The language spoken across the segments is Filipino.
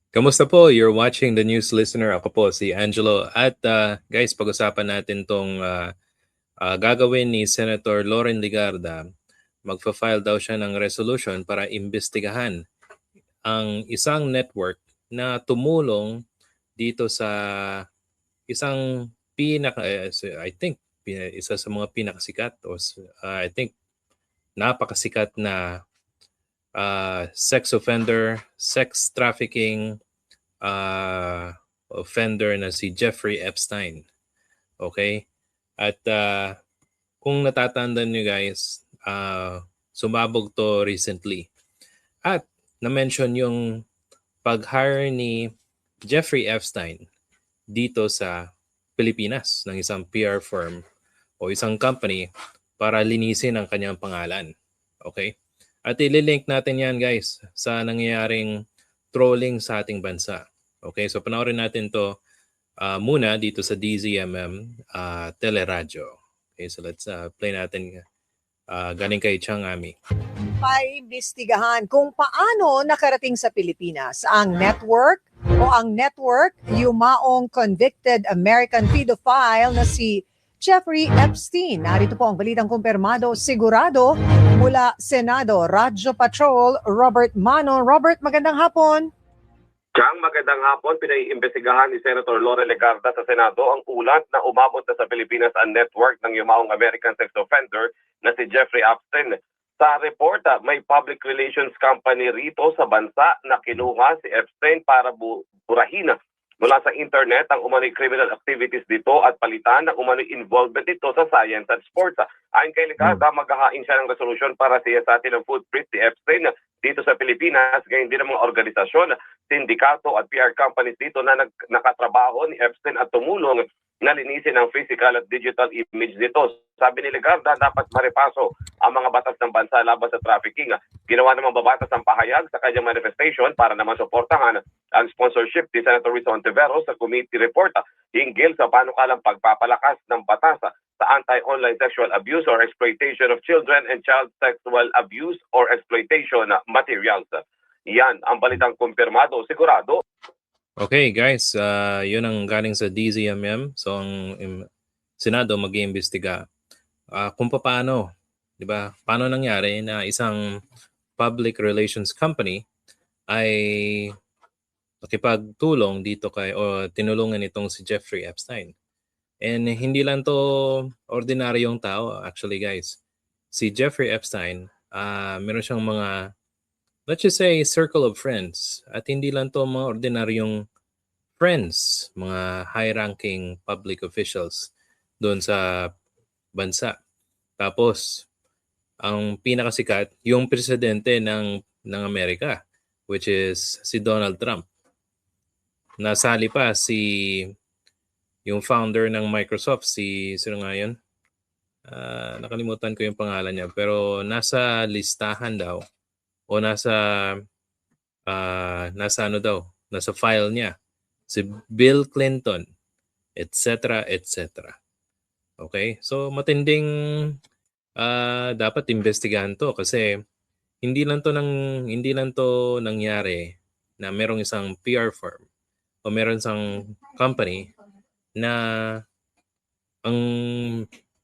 Kamusta po? You're watching the news listener. Ako po si Angelo. At guys, pag-usapan natin tong gagawin ni Senator Loren Ligarda. Magfa-file daw siya ng resolution para imbestigahan ang isang network na tumulong dito sa isang I think isa sa mga pinakasikat I think napakasikat na sex offender, sex trafficking offender na si Jeffrey Epstein. Okay? At kung natatandaan nyo guys, sumabog to recently. At na-mention yung pag-hire ni Jeffrey Epstein dito sa Pilipinas ng isang PR firm o isang company para linisin ang kanyang pangalan. Okay? At ililink natin yan guys sa nangyayaring trolling sa ating bansa. Okay, so panoorin natin to muna dito sa DZMM Teleradyo. Okay, so let's play natin galing kay Chang Ami. Paimbestigahan kung paano nakarating sa Pilipinas ang network yumaong convicted American pedophile na si Jeffrey Epstein. Narito po ang balitang kumpirmado, sigurado mula Senado Radyo Patrol, Robert Mano. Robert, magandang hapon. Chang, magandang hapon. Pinaiimbestigahan ni Senator Loren Ligarda sa Senado ang ulat na umabot na sa Pilipinas ang network ng yumaong American sex offender na si Jeffrey Epstein. Sa report, may public relations company rito sa bansa na kinuha si Epstein para burahin mula sa internet ang umano'y criminal activities dito at palitan ang umano'y involvement dito sa science at sports. Ayon kay Ligarda, maghahain siya ng resolution para siyasatin ng footprint ni Epstein dito sa Pilipinas, gayon din ang mga organisasyon, sindikato at PR companies dito na nakatrabaho ni Epstein at tumulong na linisin ang physical at digital image nito. Sabi ni Ligarda, dapat maripaso ang mga batas ng bansa laban sa trafficking. Ginawa namang babatas ang pahayag sa kanyang manifestation para naman suportahan ang sponsorship ni Senator Risa Ontiveros sa committee report hinggil sa panukalang pagpapalakas ng batas sa anti-online sexual abuse or exploitation of children and child sexual abuse or exploitation materials. Yan ang balitang kumpirmado, sigurado. Okay guys, yun ang galing sa DZMM. So ang Senado mag-iimbestiga kung paano, 'di ba? Paano nangyari na isang public relations company ay nakipagtulong dito o tinulungan itong si Jeffrey Epstein. And hindi lang to ordinaryong tao actually guys. Si Jeffrey Epstein, meron siyang mga, let's just say, circle of friends. At hindi lang to mga ordinaryong friends, mga high-ranking public officials doon sa bansa. Tapos, ang pinakasikat, yung presidente ng Amerika, which is si Donald Trump. Nasali pa yung founder ng Microsoft, sino nga yun? Nakalimutan ko yung pangalan niya. Pero nasa listahan daw o nasa file niya si Bill Clinton, etc. etc. Okay? So matinding dapat investigahan to kasi hindi lang to nangyari na merong isang PR firm o meron isang company na ang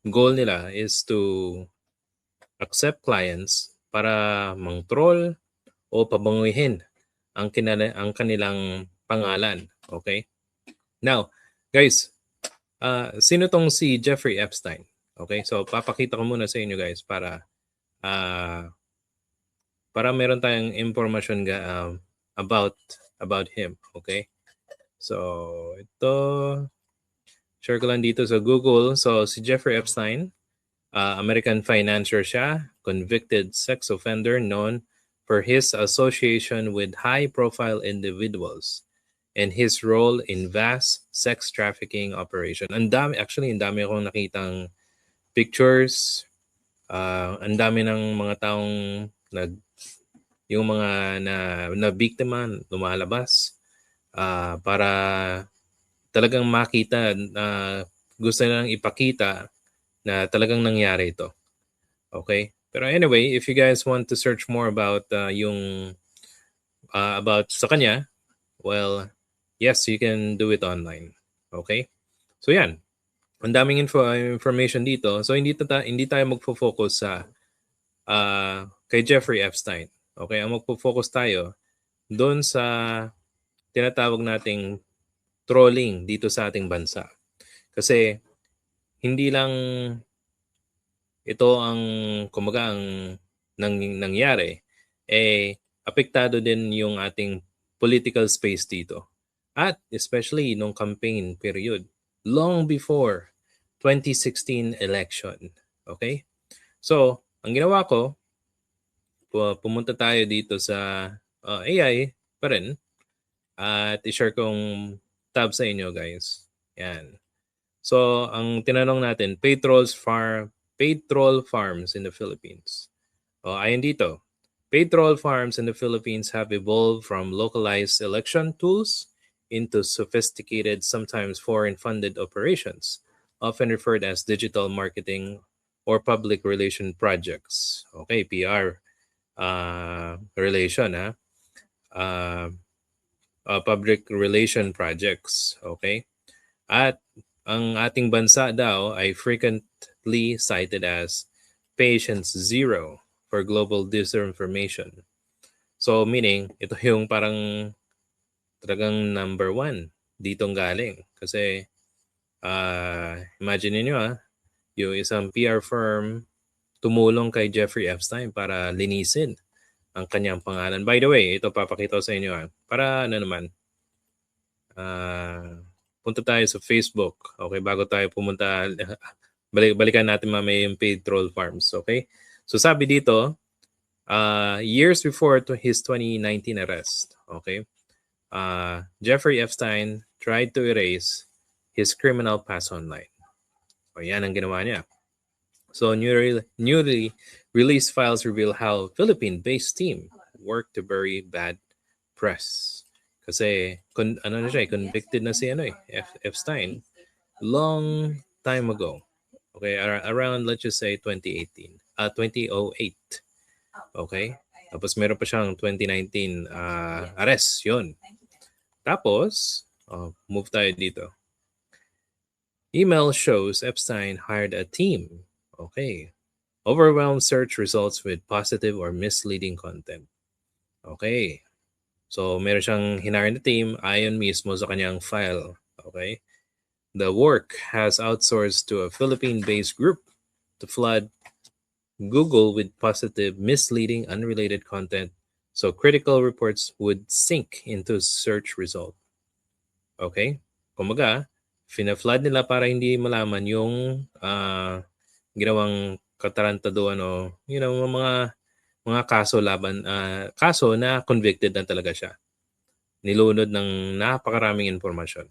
goal nila is to accept clients para mang-troll o pabanguhin ang kanilang pangalan. Okay? Now, guys, sino tong si Jeffrey Epstein? Okay? So, papakita ko muna sa inyo guys para meron tayong information about him. Okay? So, ito, share ko lang dito sa Google. So, si Jeffrey Epstein, American financier siya, convicted sex offender known for his association with high-profile individuals and his role in vast sex trafficking operation. Ang dami akong nakitang pictures, ang dami ng mga taong yung mga na biktima lumalabas para talagang makita gusto nilang ipakita na talagang nangyari ito. Okay? Pero anyway, if you guys want to search more about about sa kanya, Well, yes, you can do it online. Okay? So yan. Ang daming information dito. So hindi tayo magfo-focus sa kay Jeffrey Epstein. Okay? Ang magfo-focus tayo doon sa tinatawag nating trolling dito sa ating bansa. Kasi hindi lang ito ang kumaga ang nangyari, apektado din yung ating political space dito. At especially nung campaign period, long before 2016 election. Okay? So, ang ginawa ko, pumunta tayo dito sa AI pa rin at i-share kong tab sa inyo, guys. Yan. So, ang tinanong natin, paid troll farms in the Philippines. Ayon dito, paid troll farms in the Philippines have evolved from localized election tools into sophisticated, sometimes foreign-funded operations, often referred as digital marketing or public relation projects. Okay, PR relation, public relation projects. Okay? At ang ating bansa daw ay frequently cited as patient zero for global disinformation. So meaning, ito yung parang talagang number 1 ditong galing. Kasi imagine niyo yung isang PR firm tumulong kay Jeffrey Epstein para linisin ang kanyang pangalan. By the way, ito papakita ko sa inyo para naman, punta tayo sa Facebook. Okay, bago tayo pumunta, balikan natin mamaya yung paid troll farms. Okay? So sabi dito, years before his 2019 arrest, okay, Jeffrey Epstein tried to erase his criminal past online. O yan ang ginawa niya. So newly released files reveal how Philippine-based team worked to bury bad press. Kasi convicted na si Epstein long time ago. Okay, around let's just say 2008. Okay? Tapos meron pa siyang 2019 arrest, 'yon. Tapos move tayo dito. Email shows Epstein hired a team. Okay. Overwhelmed search results with positive or misleading content. Okay. So, meron siyang hinire na team ayon mismo sa kanyang file. Okay. The work has outsourced to a Philippine-based group to flood Google with positive, misleading, unrelated content so critical reports would sink into search result. Okay. Kumaga, fina-flood nila para hindi malaman yung ginawang katarantaduan o mga kaso kaso na convicted na talaga siya. Nilunod ng napakaraming informasyon.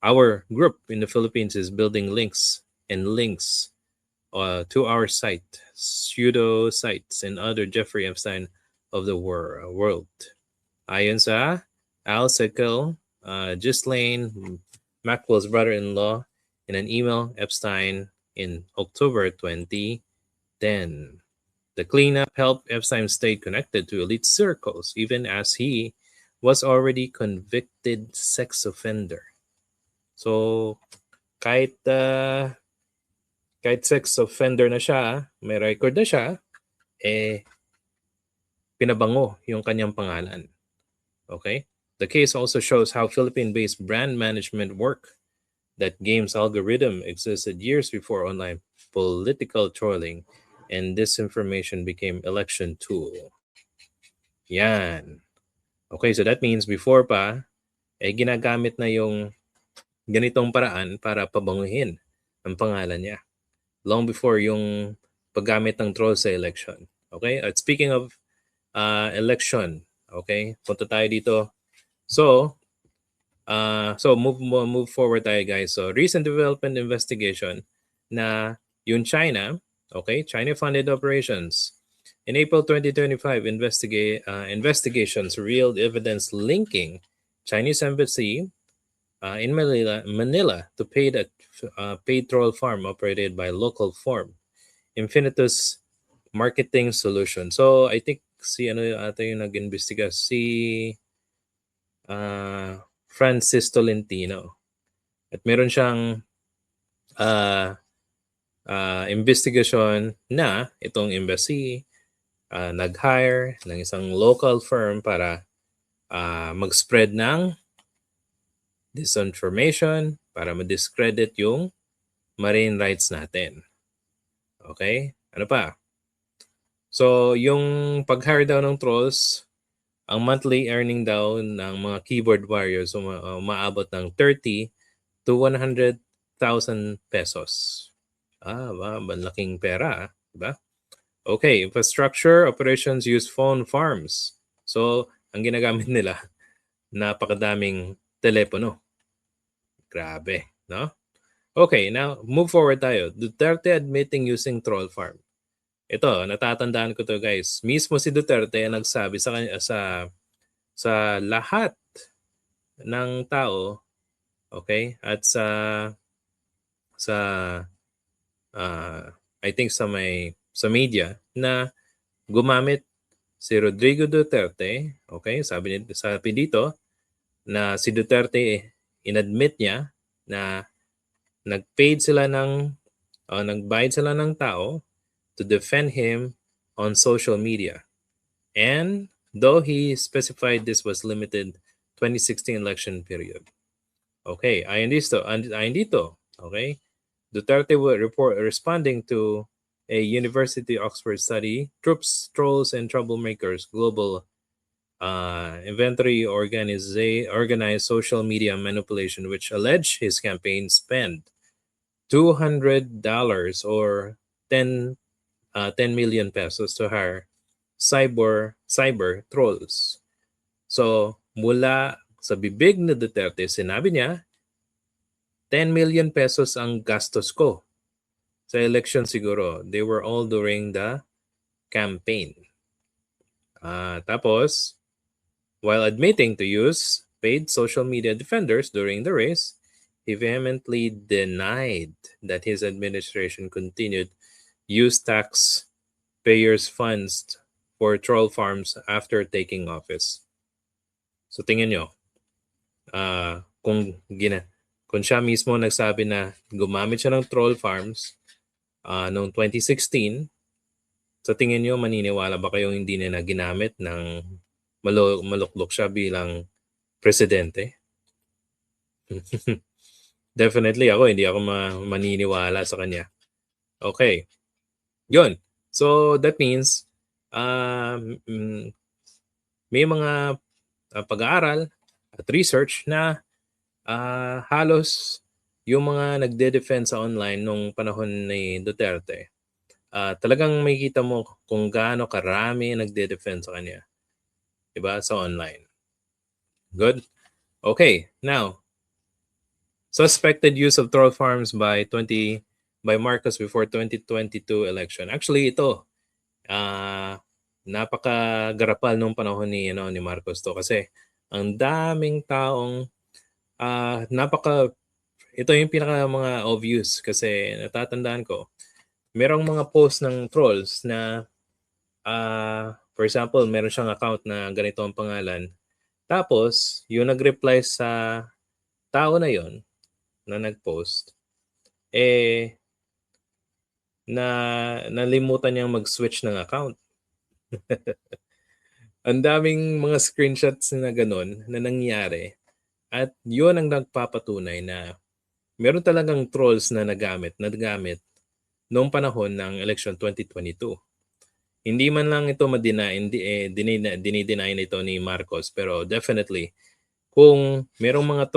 Our group in the Philippines is building links to our site, pseudo sites, and other Jeffrey Epstein of the world. Ayon sa Al Sekel, Ghislaine Maxwell's brother-in-law, in an email Epstein in October 2010. The cleanup helped Epstein stay connected to elite circles, even as he was already convicted sex offender. So, kahit sex offender na siya, may record na siya, pinabango yung kanyang pangalan. Okay? The case also shows how Philippine-based brand management work, that game's algorithm existed years before online political trolling and disinformation became election tool. Yan. Okay, so that means before pa, ginagamit na yung ganitong paraan para pabanguhin ang pangalan niya. Long before yung paggamit ng troll sa election. Okay? At speaking of election, okay? Punta tayo dito. So move forward tayo, guys. So recent development investigation na yung China, okay? China-funded operations. In April 2025, investigations revealed evidence linking Chinese embassy in Manila to paid troll farm operated by local firm Infinitus Marketing Solution. So I think si ata yung nag-imbestiga, si Francis Tolentino. At meron siyang investigation na itong embassy nag-hire ng isang local firm para mag-spread ng disinformation para ma-discredit yung marine rights natin. Okay? Ano pa? So, yung pag-hire daw ng trolls, ang monthly earning daw ng mga keyboard warriors umaabot ng 30 to 100,000 pesos. Malaking pera, diba? Okay, infrastructure operations use phone farms. So, ang ginagamit nila, napakadaming telepono. Grabe, no? Okay, now move forward tayo. Duterte admitting using troll farm. Ito, natatandaan ko to guys. Mismo si Duterte ang nagsabi sa lahat ng tao, okay? At sa I think sa media na gumamit si Rodrigo Duterte, okay? Sabi dito na si Duterte inadmit niya na nagbayad sila ng tao to defend him on social media. And though he specified this was limited 2016 election period. Okay, ayon dito, okay? Duterte will report responding to a University Oxford study, Troops, Trolls, and Troublemakers Global Inventory organized social media manipulation, which alleged his campaign spent $200 or 10 million pesos to hire cyber trolls. So, mula sa bibig ni Duterte, sinabi niya, 10 million pesos ang gastos ko sa election siguro. They were all during the campaign. Tapos, while admitting to use paid social media defenders during the race, he vehemently denied that his administration continued use taxpayers' funds for troll farms after taking office. So tingin nyo, kung siya mismo nagsabi na gumamit siya ng troll farms noong 2016, sa tingin nyo maniniwala ba kayong hindi na ginamit ng maluklok siya bilang presidente? Definitely hindi ako maniniwala sa kanya. Okay. Yun. So that means may mga pag-aaral at research na halos yung mga nagde-defend sa online nung panahon ni Duterte, talagang makikita mo kung gaano karami nagde-defend sa kanya. Diba? Sa online. Good? Okay. Now, suspected use of troll farms by Marcos before 2022 election. Actually, ito, napakagarapal nung panahon ni Marcos to kasi ang daming taong ito yung pinaka mga obvious kasi natatandaan ko merong mga post ng trolls na for example, meron siyang account na ganito ang pangalan. Tapos, yung nag-reply sa tao na yon na nag-post, nalimutan niyang mag-switch ng account. Ang daming mga screenshots na ganun na nangyari. At yun ang nagpapatunay na meron talagang trolls na nagamit noong panahon ng election 2022. Hindi man lang ito dinideny nito ni Marcos, pero definitely kung merong mga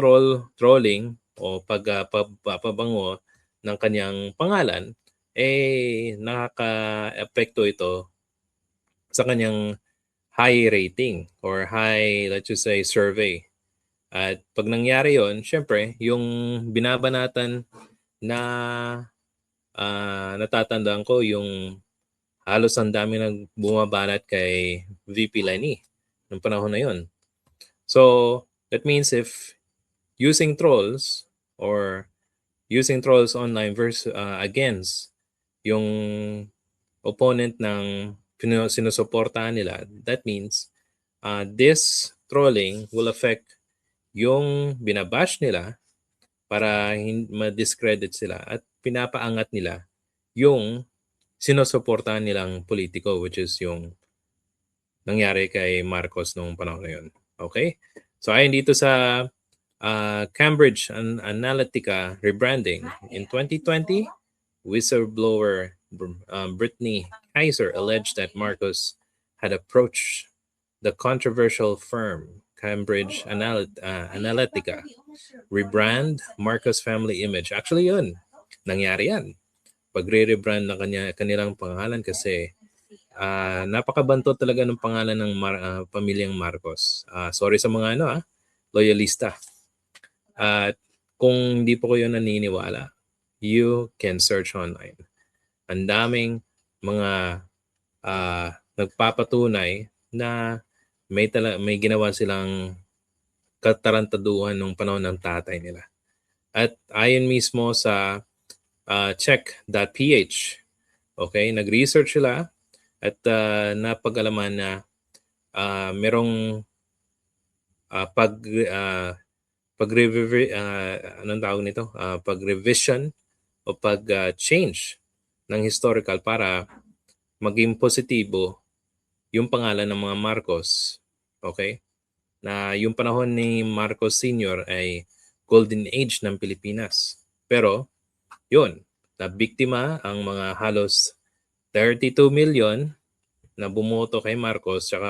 trolling o pagpapabango ng kanyang pangalan, nakaka-epekto ito sa kanyang high rating or high, let's just say, survey. At pag nangyari yon, syempre, yung binabanatan na natatandaan ko, yung halos ang dami nang bumabanat kay VP Leni noong panahon na yon. So, that means if using trolls online versus against yung opponent ng sinusuportahan nila, that means this trolling will affect yung binabash nila para ma-discredit sila at pinapaangat nila yung sinusuportahan nilang politiko, which is yung nangyari kay Marcos nung panahon na yun. Okay? So ayon dito sa Cambridge Analytica rebranding, in 2020, whistleblower Brittany Kaiser alleged that Marcos had approached the controversial firm Cambridge Analytica rebrand Marcos family image. Actually yun, nangyari yan. Pagre-rebrand ng kanilang pangalan kasi napakabanto talaga ng pangalan ng pamilyang Marcos. Sorry sa mga loyalista. At kung hindi po kayo naniniwala, you can search online. Ang daming mga nagpapatunay na may ginawa silang katarantaduhan nung panahon ng tatay nila. At ayon mismo sa check.ph, okay, nag-research sila at napag-alaman na merong pag-revision o pag-change ng historical para maging positibo yung pangalan ng mga Marcos. Okay? Na yung panahon ni Marcos Sr. ay golden age ng Pilipinas. Pero, yun, nabiktima ang mga halos 32 million na bumoto kay Marcos at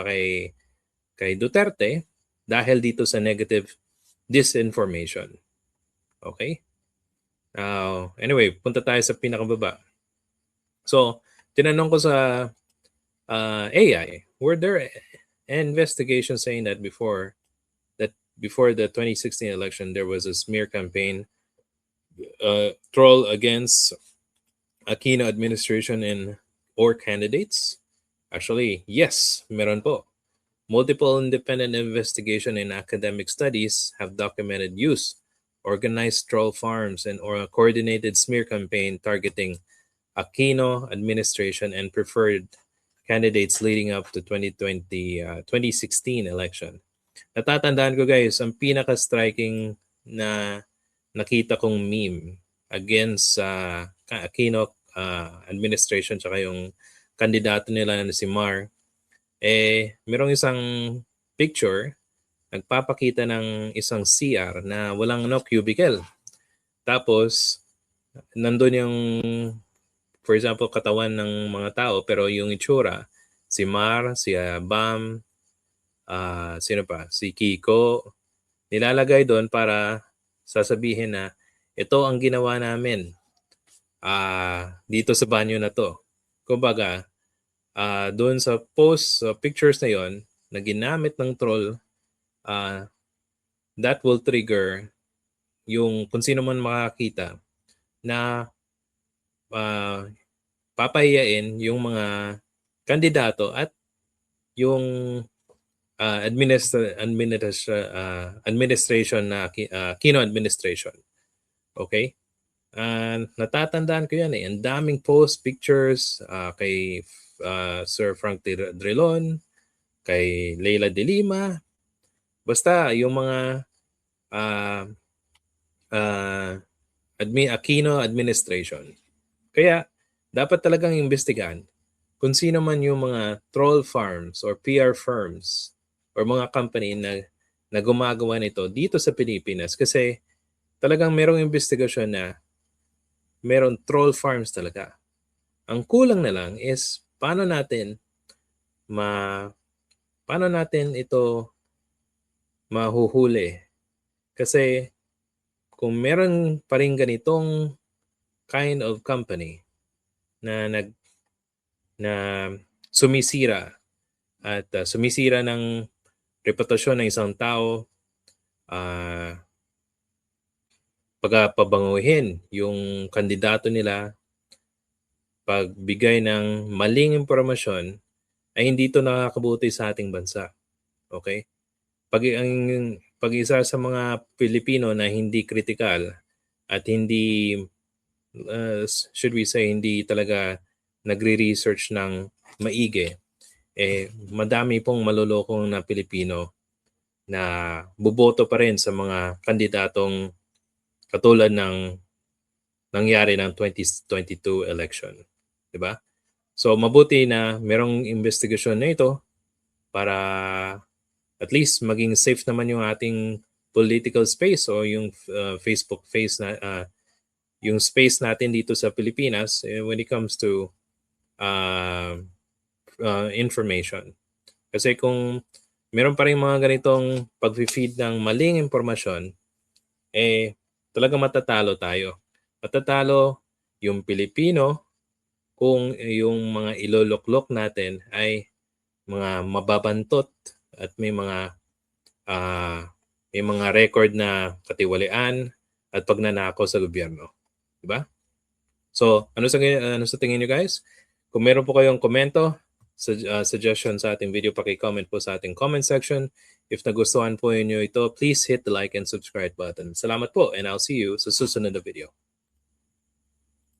kay Duterte dahil dito sa negative disinformation. Okay? Now, anyway, punta tayo sa pinakababa. So, tinanong ko sa AI, were there investigations saying that before the 2016 election, there was a smear campaign troll against Aquino administration or candidates? Actually, yes, meron po. Multiple independent investigation and academic studies have documented use, organized troll farms, or a coordinated smear campaign targeting Aquino administration and preferred candidates leading up to 2016 election. Natatandaan ko guys, ang pinaka-striking na nakita kong meme against Aquino administration tsaka yung kandidato nila na si Mar, merong isang picture nagpapakita ng isang CR na walang cubicle. Tapos, nandun yung, for example, katawan ng mga tao, pero yung itsura, si Mar, si Bam, sino pa? Si Kiko, nilalagay doon para sasabihin na ito ang ginawa namin dito sa banyo na to. Kumbaga, doon sa post pictures na yon na ginamit ng troll, that will trigger yung kung sino man makakita na papahiyain yung mga kandidato at yung administration na Aquino administration. Okay? Natatandaan ko yan Ang daming post pictures kay Sir Frank Drilon, kay Leila de Lima. Basta yung mga Aquino administration. Kaya dapat talagang imbestigahan kung sino man yung mga troll farms or PR firms or mga company na gumagawa nito dito sa Pilipinas kasi talagang merong investigasyon na meron troll farms talaga. Ang kulang na lang is paano natin ito mahuhuli. Kasi kung meron pa rin ganitong kind of company na sumisira at sumisira ng reputasyon ng isang tao, pagpabanguhin yung kandidato nila, pagbigay ng maling impormasyon, ay hindi ito nakakabuti sa ating bansa. Okay? Pag isa sa mga Pilipino na hindi critical at hindi, should we say, hindi talaga nagre-research ng maigi, madami pong malulokong na Pilipino na buboto pa rin sa mga kandidatong katulad ng nangyari ng 2022 election. Diba? So mabuti na merong investigasyon na ito para at least maging safe naman yung ating political space o yung Facebook face na yung space natin dito sa Pilipinas when it comes to information. Kasi kung meron pa rin mga ganitong pag-feed ng maling impormasyon, talaga matatalo tayo. Matatalo yung Pilipino kung yung mga iloloklok natin ay mga mababantot at may mga record na katiwalian at pagnanakaw sa gobyerno. Diba? So, ano sa tingin nyo guys? Kung meron po kayong komento, suggestion sa ating video, paki-comment po sa ating comment section. If nagustuhan po niyo ito, please hit the like and subscribe button. Salamat po and I'll see you sa susunod na video.